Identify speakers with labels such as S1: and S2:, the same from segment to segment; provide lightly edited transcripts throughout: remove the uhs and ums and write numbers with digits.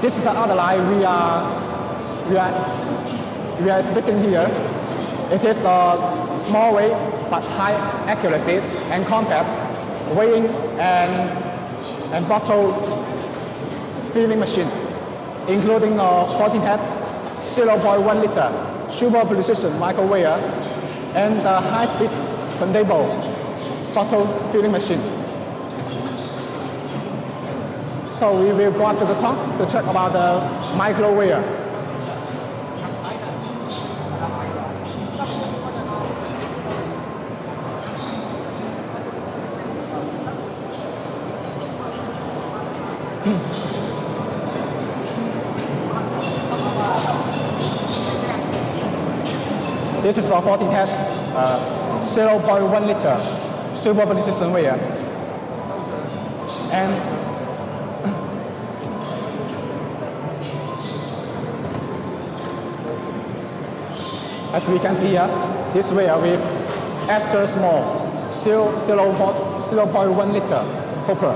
S1: This is the other line we are exhibiting here. It is a small weight but high accuracy and compact weighing and bottle filling machine, including a 14-head 0.1 liter super precision micro weigher and the high-speed turntable bottle filling machine. So we will go up to the top to check about the micro weigher. This is a 14-head 0.1 liter super precision weigher. And as we can see here, this weigher with extra small 0.1 liter hopper.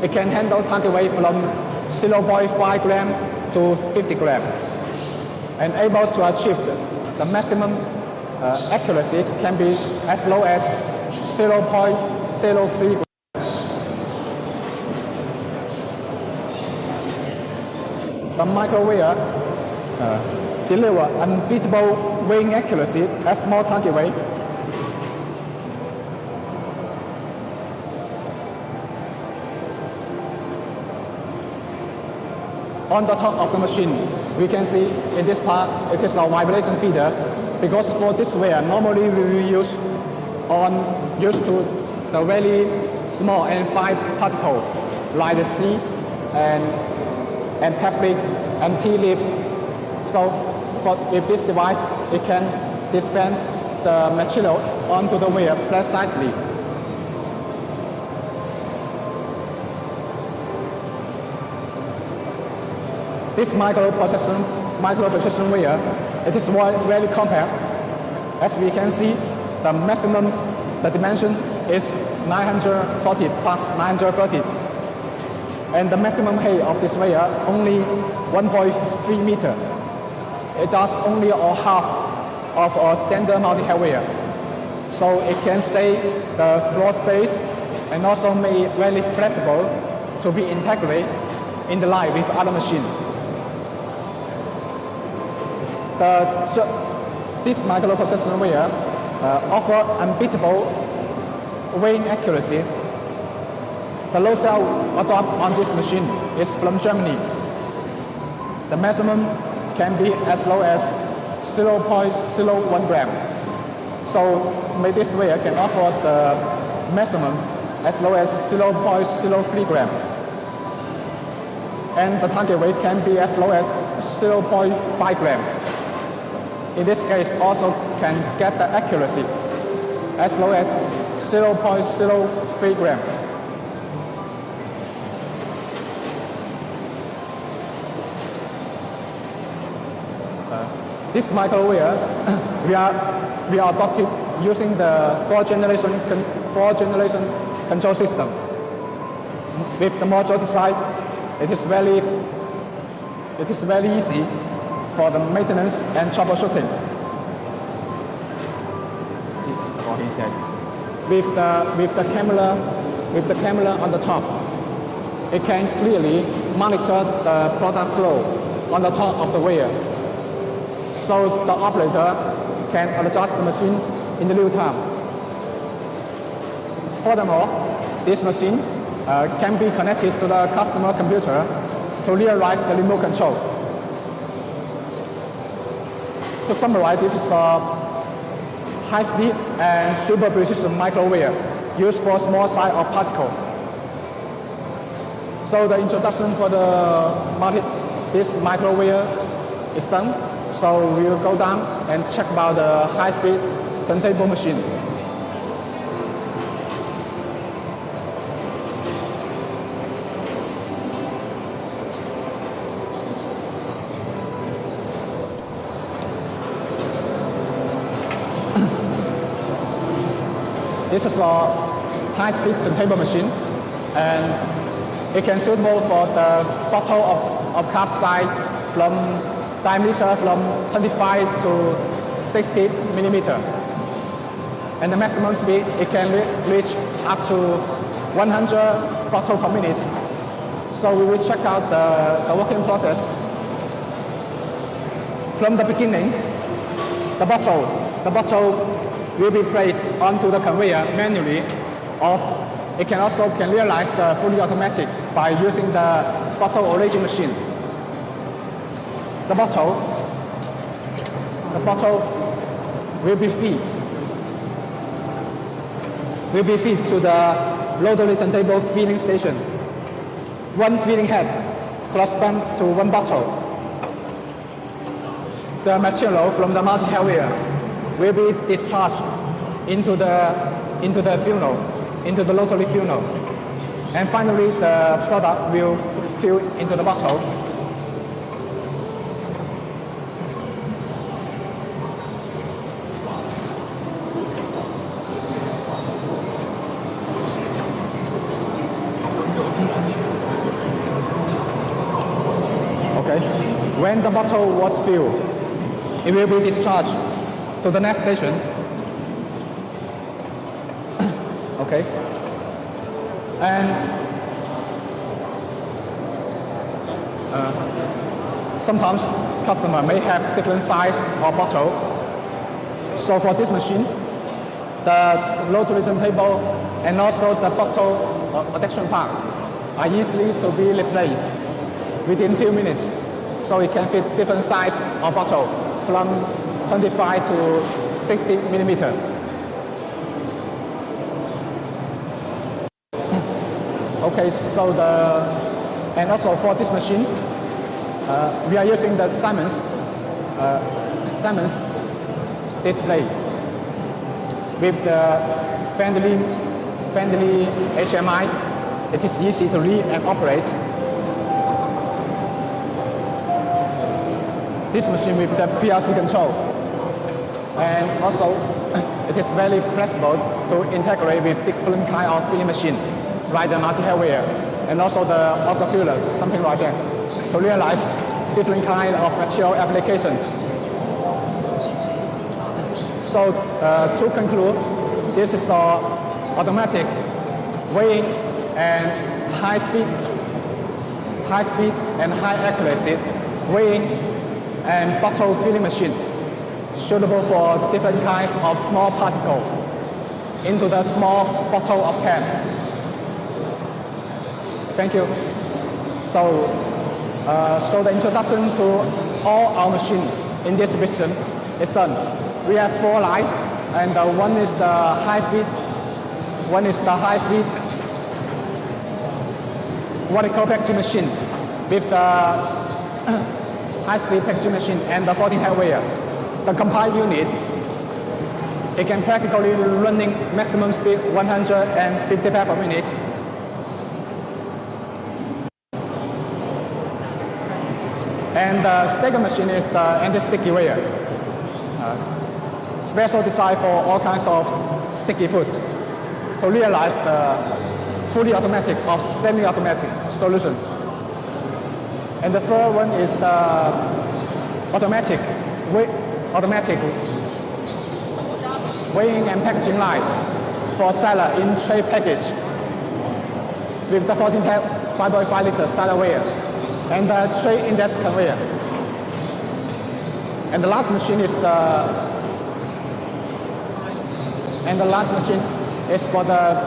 S1: It can handle tanty weight from 0.5 gram to 50 gram and able to achieve the maximum accuracy can be as low as 0.03 gram. The micro weigher deliver unbeatable weighing accuracy at small tanty weight. On the top of the machine, we can see in this part, it is a vibration feeder, because for this weigher, normally we will use to the very small and fine particle, like the C and tablet and tea leaf. So with this device, it can dispense the material onto the weigher precisely. This micro precision weigher, it is very compact. As we can see, the dimension is 940 plus 930. And the maximum height of this weigher only 1.3 meter. It's just only a half of a standard multi-head weigher. So it can save the floor space and also make it very flexible to be integrated in the line with other machines. This micro precision weigher offers unbeatable weighing accuracy. The load cell adopted on this machine is from Germany. The maximum can be as low as 0.01 gram. So this weigher can offer the maximum as low as 0.03 gram. And the target weight can be as low as 0.5 gram. In this case, also can get the accuracy as low as 0.03 gram. This micro weigher, we are adopted using the four generation control system. With the module design, it is very easy for the maintenance and troubleshooting. With the camera on the top, it can clearly monitor the product flow on the top of the weigher. So the operator can adjust the machine in the real time. Furthermore, this machine can be connected to the customer computer to realize the remote control. To summarize, this is a high-speed and super precision micro weigher used for small size of particle. So the introduction for this micro weigher is done. So we will go down and check about the high-speed turntable machine. This is a high-speed turntable machine, and It can suitable for the bottle of cup size from diameter from 25 to 60 millimeter. And the maximum speed, it can reach up to 100 bottles per minute. So we will check out the working process. From the beginning, the bottle will be placed onto the conveyor manually, or it can also realize the fully automatic by using the bottle origin machine. The bottle will be fed to the rotary turntable filling station. One filling head corresponds to one bottle. The material from the multi-head wheel will be discharged into the funnel, into the rotary funnel. And finally, the product will fill into the bottle. Okay. When the bottle was filled, it will be discharged to the next station. Okay. And sometimes customer may have different size of bottle. So for this machine, the rotary turntable and also the bottle addiction part are easily to be replaced within few minutes. So it can fit different size of bottle from 25 to 60 millimeters. Okay, so and also for this machine, we are using the Siemens display with the friendly HMI. It is easy to read and operate. This machine with the PLC control, and also it is very flexible to integrate with different kind of filling machine, like the multi-head wheel, and also the auger filler, something like that, to realize different kind of material application. So to conclude, this is automatic weighing and high speed and high accuracy weighing and bottle filling machine, suitable for different kinds of small particles into the small bottle of can. Thank you. So the introduction to all our machine in this division is done. We have 4 lines, and one is the high speed vertical packaging machine with the high-speed packaging machine and the 14-head wheel. The combined unit, it can practically running maximum speed 150 packs per minute. And the second machine is the anti-sticky wheel, special design for all kinds of sticky food to realize the fully automatic or semi-automatic solution. And the third one is the automatic weighing and packaging line for seller in tray package with the 14-head 5.5 liter seller weigher and the tray index conveyor. And the last machine is for the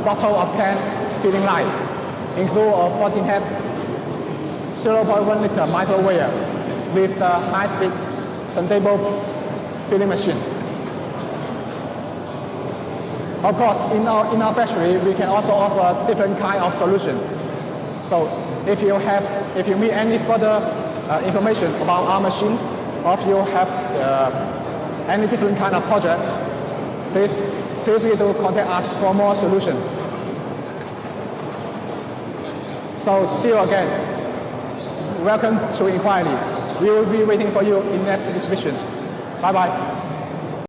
S1: bottle of can filling line, include a 14-head 0.1 liter micro weigher with the high-speed turntable filling machine. Of course, in our factory, we can also offer different kind of solution. So if you need any further information about our machine, or if you have any different kind of project, please feel free to contact us for more solution. So see you again. Welcome to Inquiry. We will be waiting for you in next exhibition. Bye-bye.